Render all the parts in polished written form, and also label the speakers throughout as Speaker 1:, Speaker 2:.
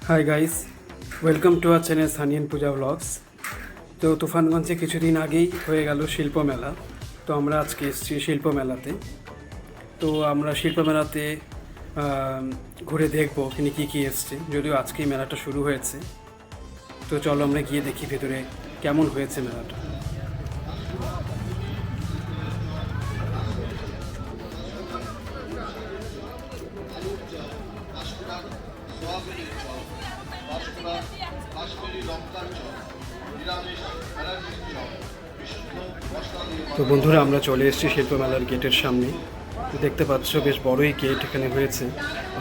Speaker 1: High guys, welcome to our channel Sunny and Puja blogs. তো তুফানগঞ্জে কিছুদিন আগেই হয়ে গেল শিল্প মেলা। তো আমরা আজকে এসেছি শিল্প মেলাতে। তো আমরা শিল্প মেলাতে ঘুরে দেখবো ওখানে কী কী এসছে, যদিও আজকেই মেলাটা শুরু হয়েছে। তো চলো আমরা গিয়ে দেখি ভেতরে কেমন হয়েছে মেলাটা। তো বন্ধুরা, আমরা চলে এসেছি শিল্প মেলার গেটের সামনে। দেখতে পাচ্ছ বেশ বড়ই গেট এখানে হয়েছে,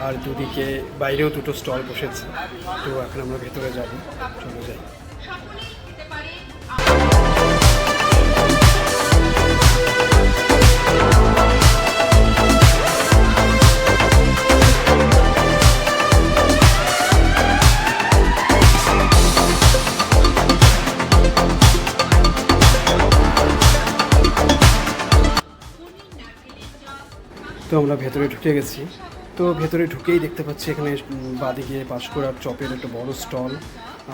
Speaker 1: আর দুদিকে বাইরেও দুটো স্টল বসেছে। তো এখন আমরা ভেতরে যাব, চলে যাই। তো আমরা ভেতরে ঢুকে গেছি। তো ভেতরে ঢুকেই দেখতে পাচ্ছি এখানে বাঁদিকে পাঁশকুড়ার চপের একটা বড় স্টল,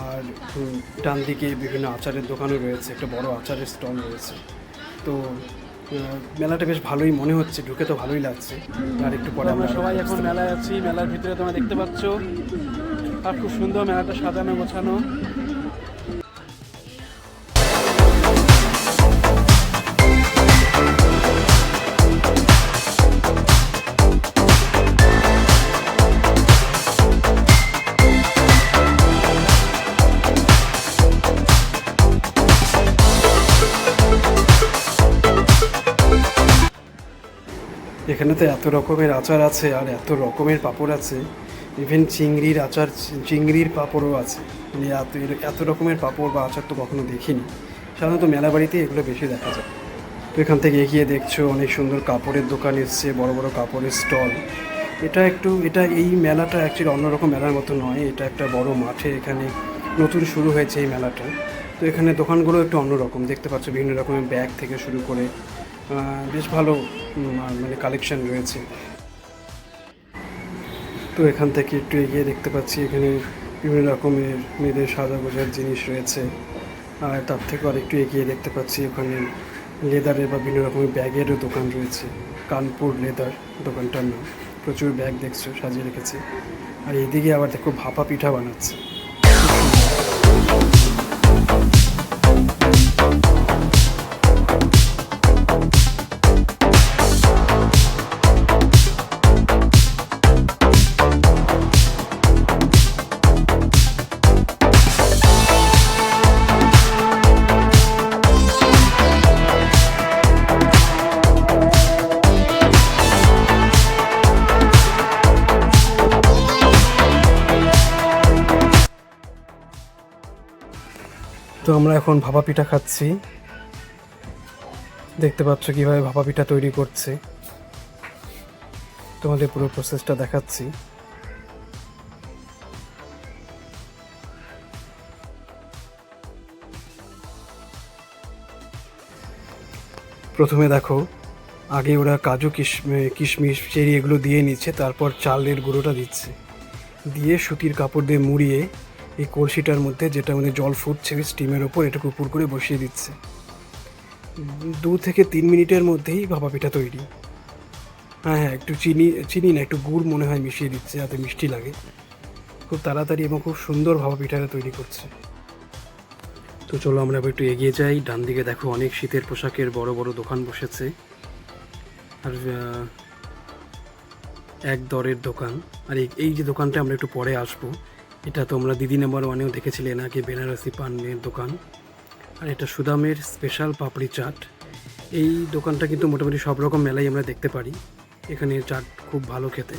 Speaker 1: আর ডান দিকে বিভিন্ন আচারের দোকানও রয়েছে, একটা বড় আচারের স্টল রয়েছে। তো মেলাটা বেশ ভালোই মনে হচ্ছে, ঢুকে তো ভালোই লাগছে। আর একটু পরে আমরা সবাই এখন মেলায় আছি। মেলার ভিতরে তোমরা দেখতে পাচ্ছ, আর খুব সুন্দর মেলাটা সাজানো গোছানো। এখানে তো এত রকমের আচার আছে, আর এত রকমের পাঁপড় আছে। ইভেন চিংড়ির আচার, চিংড়ির পাঁপড়ও আছে। মানে এত রকমের পাঁপড় বা আচার তো কখনো দেখিনি। সাধারণত মেলা বাড়িতে এগুলো বেশি দেখা যায়। তো এখান থেকে এগিয়ে দেখছো অনেক সুন্দর কাপড়ের দোকান এসছে, বড় বড় কাপড়ের স্টল। এই মেলাটা অ্যাকচুয়ালি অন্যরকম মেলার মতো নয়, এটা একটা বড় মাঠে এখানে নতুন শুরু হয়েছে এই মেলাটা। তো এখানে দোকানগুলো একটু অন্যরকম, দেখতে পাচ্ছ বিভিন্ন রকমের ব্যাগ থেকে শুরু করে বেশ ভালো মানে কালেকশন রয়েছে। তো এখান থেকে একটু এগিয়ে দেখতে পাচ্ছি এখানে বিভিন্ন রকমের মেয়েদের সাজাগোজার জিনিস রয়েছে। আর তার থেকে আর একটু এগিয়ে দেখতে পাচ্ছি ওখানে লেদারের বা বিভিন্ন রকমের ব্যাগেরও দোকান রয়েছে। কানপুর লেদার দোকানটার নাম। প্রচুর ব্যাগ দেখছো সাজিয়ে রেখেছে। আর এদিকে আবার দেখো ভাপা পিঠা বানাচ্ছে। তো আমরা এখন ভাপা পিঠা খাচ্ছি। দেখতে পাচ্ছ কীভাবে ভাপা পিঠা তৈরি করছে, তোমাদের পুরো প্রসেসটা দেখাচ্ছি। প্রথমে দেখো, আগে ওরা কাজু কিশমিশ চেরি এগুলো দিয়ে নিচ্ছে, তারপর চালের গুঁড়োটা দিচ্ছে, দিয়ে সুতির কাপড় দিয়ে মুড়িয়ে এই কলসিটার মধ্যে, যেটা মানে জল ফুটছে স্টিমের ওপর, এটাকে উপর করে বসিয়ে দিচ্ছে। 2 থেকে 3 মিনিটের মধ্যেই ভাপা পিঠা তৈরি। হ্যাঁ, একটু চিনি না, একটু গুড় মনে হয় মিশিয়ে দিচ্ছে যাতে মিষ্টি লাগে। খুব তাড়াতাড়ি এবং খুব সুন্দর ভাপা পিঠাটা তৈরি করছে। তো চলো আমরা একটু এগিয়ে যাই। ডান দিকে দেখো অনেক শীতের পোশাকের বড় বড় দোকান বসেছে, আর এক দরের দোকান। আর এই যে দোকানটা আমরা একটু পরে আসবো, এটা তোমরা দিদি নাম্বার 1-এও দেখেছিলে নাকি, বেনারসি পানের দোকান। আর এটা সুদামের স্পেশাল পাপড়ি চাট। এই দোকানটা কিন্তু মোটামুটি সব রকম মেলাই আমরা দেখতে পারি। এখানে চাট খুব ভালো খেতে।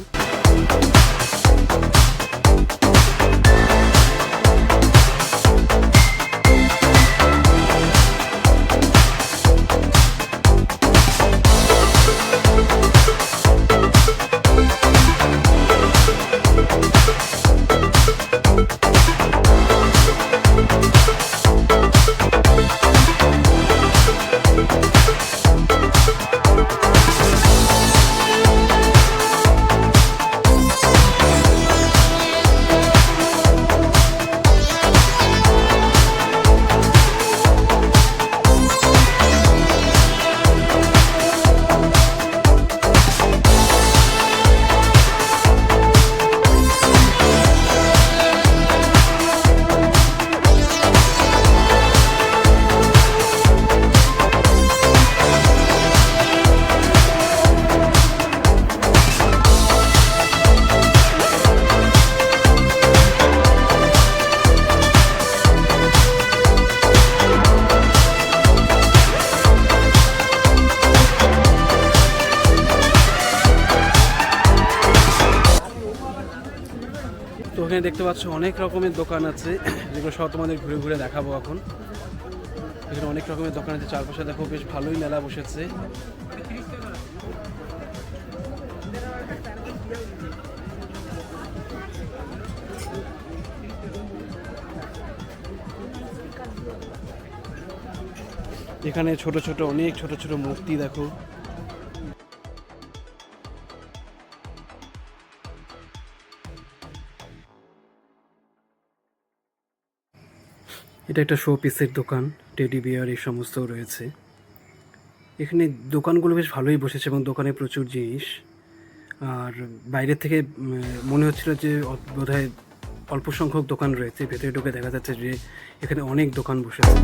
Speaker 1: এখানে দেখতে পাচ্ছ অনেক রকমের দোকান আছে, যেগুলো সব তোমাদের ঘুরে ঘুরে দেখাবো এখন। এখানে অনেক রকমের দোকান আছে, চারপাশে দেখো বেশ ভালোই মেলা বসেছে। এখানে ছোট ছোট অনেক ছোট ছোট মূর্তি দেখো। এটা একটা শো পিসের দোকান, টেডি বিয়ার এই সমস্ত রয়েছে। এখানে দোকানগুলো বেশ ভালোই বসেছে এবং দোকানে প্রচুর জিনিস। আর বাইরে থেকে মনে হচ্ছিল যে বোধহয় অল্প সংখ্যক দোকান রয়েছে, ভেতরে ঢুকে দেখা যাচ্ছে যে এখানে অনেক দোকান বসেছে।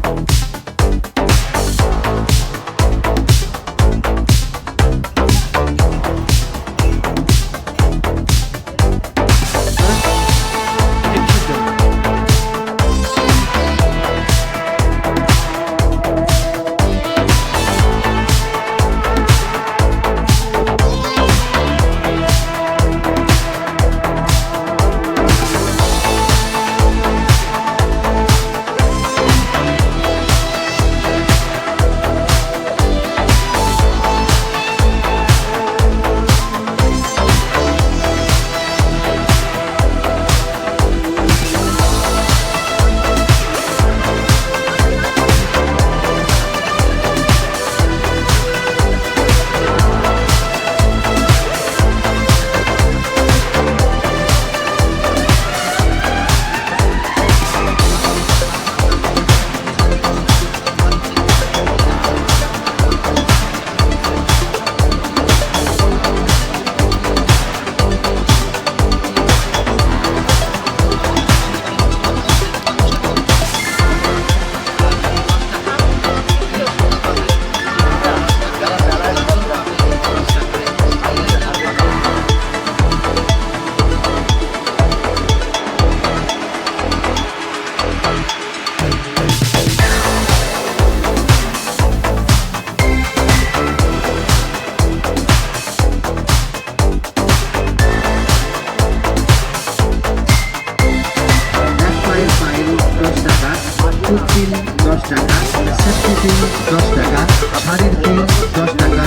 Speaker 2: তিল 10 টাকা, সেফটি তিল 10 টাকা, শাড়ির তিল 10 টাকা,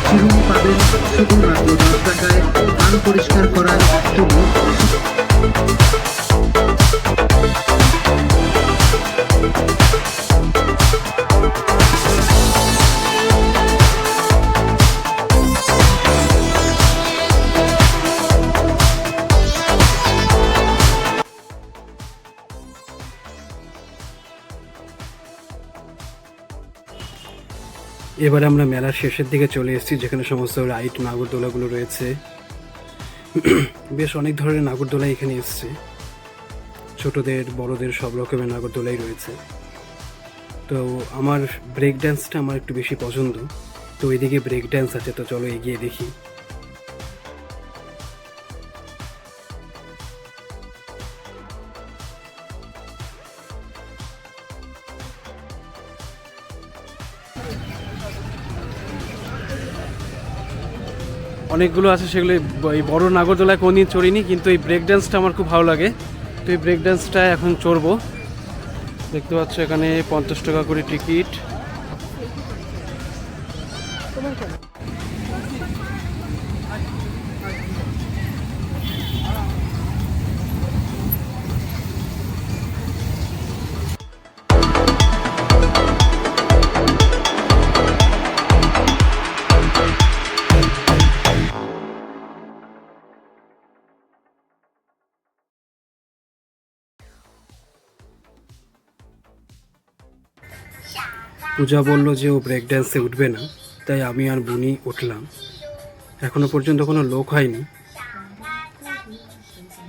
Speaker 2: চিরুনি পাবেন শুধুমাত্র 10 টাকায়। পান পরিষ্কার করার তুলি
Speaker 1: এবারে আমরা মেলার শেষের দিকে চলে এসেছি, যেখানে সমস্ত রাইড নাগরদোলাগুলো রয়েছে। বেশ অনেক ধরনের নাগরদোলা এখানে এসছে, ছোটদের বড়দের সব রকমের নাগরদোলাই রয়েছে। তো আমার ব্রেক ড্যান্সটা আমার একটু বেশি পছন্দ, তো ওইদিকে ব্রেক ড্যান্স আছে, তো চলো এগিয়ে দেখি। অনেকগুলো আছে, সেগুলো এই বড় নাগরদোলায় কোনদিন চড়িনি, কিন্তু এই ব্রেক ড্যান্সটা আমার খুব ভালো লাগে। তো এই ব্রেক ড্যান্সটা এখন চড়বো। দেখতে পাচ্ছ এখানে 50 টাকা করে টিকিট। পূজা বলল যে ও ব্রেক ড্যান্সে উঠবে না, তাই আমি আর বুনি উঠলাম। এখনো পর্যন্ত কোনো লোক হয়নি,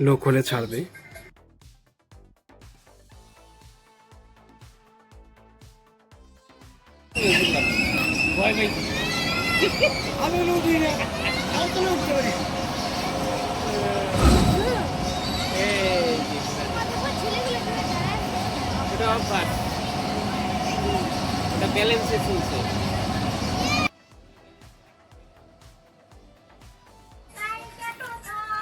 Speaker 1: লোক হলে ছাড়বে।
Speaker 3: ব্যালেন্সে চলছে।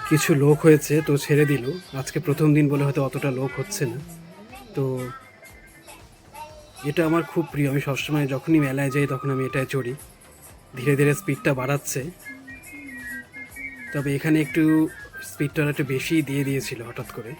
Speaker 1: কিছু লোক হয়েছে তো ছেড়ে দিল। আজকে প্রথম দিন বলে হয়তো অতটা লোক হচ্ছে না। তো এটা আমার খুব প্রিয়, আমি সবসময় যখনই মেলায় যাই তখন আমি এটায় চড়ি। ধীরে ধীরে স্পিডটা বাড়াচ্ছে, তবে এখানে একটু স্পিডটা একটু বেশি দিয়ে দিয়েছিল হঠাৎ করে।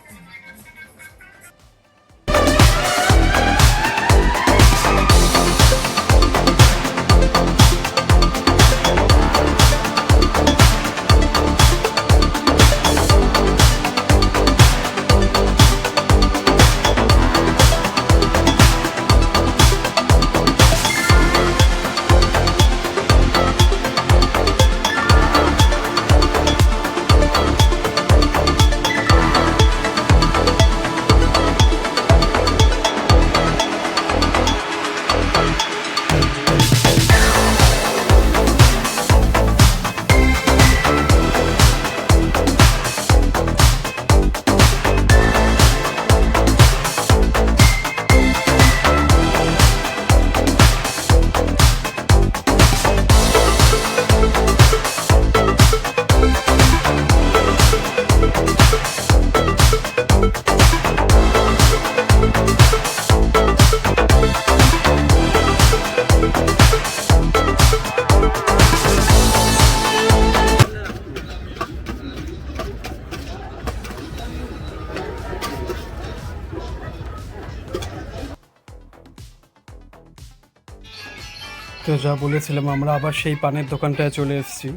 Speaker 1: তো যা বলেছিলাম, আমরা আবার সেই পানের দোকানটায় চলে এসেছি।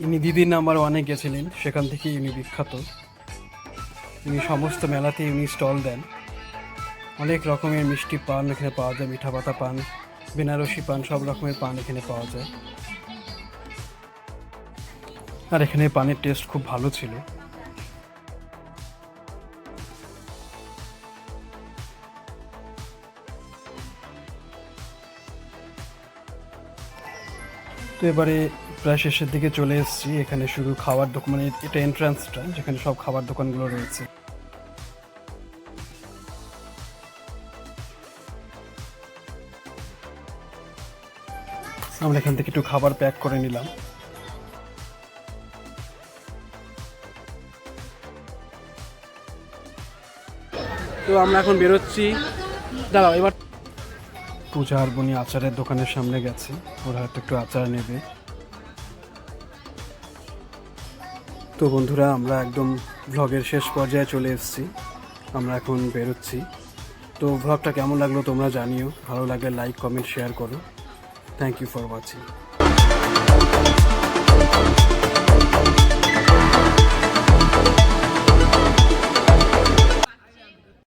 Speaker 1: ইনি দিদি নাম্বার 1-এ গেছিলেন, সেখান থেকে ইনি বিখ্যাত। ইনি সমস্ত মেলাতে ইনি স্টল দেন। অনেক রকমের মিষ্টি পান এখানে পাওয়া যায়, মিঠা পাতা পান, বেনারসি পান, সব রকমের পান এখানে পাওয়া যায়। আর এখানে পানের টেস্ট খুব ভালো ছিল। তো এবারে প্রায় শেষের দিকে চলে এসেছি। এখানে শুধু খাবার দোকান, মানে এটা এন্ট্রান্সটা যেখানে সব খাবার দোকানগুলো রয়েছে। আমরা এখান থেকে একটু খাবার প্যাক করে নিলাম। তো আমরা এখন বেরোচ্ছি। দাঁড়াও, এবার পূজা আর বনি আচারের দোকানের সামনে গেছে, ওরা হয়তো একটু আচার নেবে। তো বন্ধুরা, আমরা একদম ভ্লগের শেষ পর্যায়ে চলে এসেছি। আমরা এখন বেরোচ্ছি। তো ভ্লগটা কেমন লাগলো তোমরা জানিও, ভালো লাগলে লাইক, কমেন্ট, শেয়ার করো। Thank you for watching.